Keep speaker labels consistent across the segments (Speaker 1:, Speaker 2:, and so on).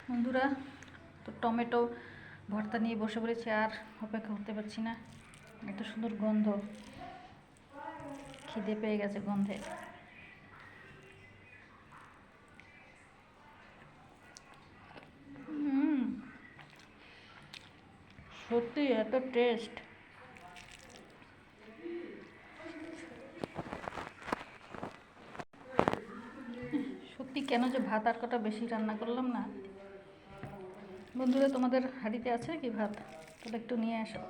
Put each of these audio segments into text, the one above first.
Speaker 1: বন্ধুরা, তো টমেটো ভর্তা নিয়ে বসে পড়েছি, আর অপেক্ষা করতে পারছি না। এত সুন্দর গন্ধ, খিদে পেয়ে গেছে গন্ধে। সত্যি এত টেস্ট। সত্যি কেন যে ভাত আর কটা বেশি রান্না করলাম না। বন্ধুরা, তোমাদের হাঁড়িতে আছে কি ভাত? তাহলে একটু নিয়ে আসো।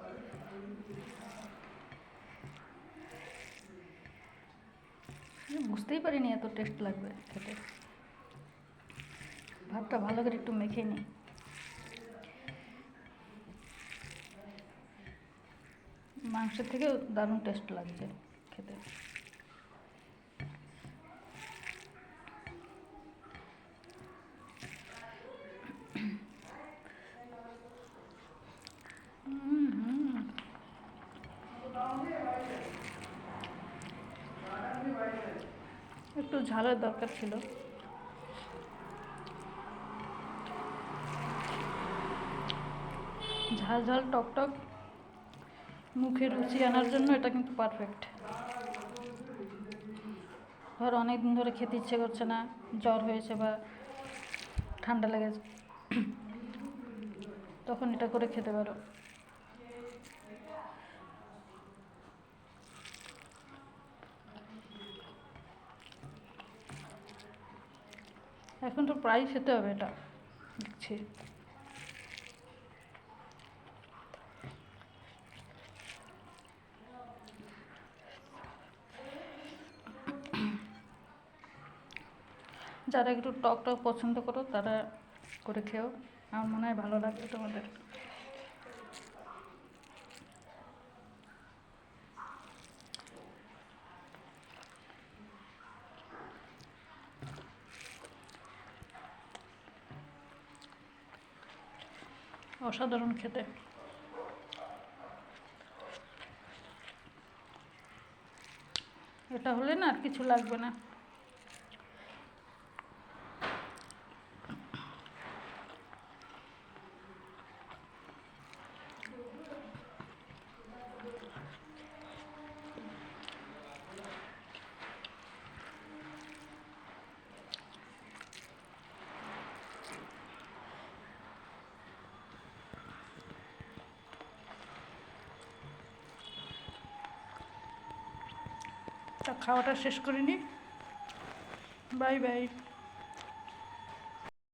Speaker 1: বুঝতেই পারিনি এত টেস্ট লাগবে খেতে। ভাতটা ভালো করে একটু মেখে নিই। মাংসের থেকেও দারুণ টেস্ট লাগছে খেতে। একটু ঝালের দরকার ছিল। ঝাল ঝাল টক টক মুখে রুচি আনার জন্য এটা কিন্তু পারফেক্ট। ধর অনেক দিন ধরে খেতে ইচ্ছে করছে না, জ্বর হয়েছে বা ঠান্ডা লেগেছে, তখন এটা করে খেতে পারো। এখন তো প্রায় খেতে হবে এটা, দেখছি। যারা একটু টক টক পছন্দ করো তারা করে খেও, আমার মনে হয় ভালো লাগবে তোমাদের। অসাধারণ খেতে। এটা হলে না আর কিছু লাগবে না। তা খাওয়াটা শেষ করে নি। Bye bye.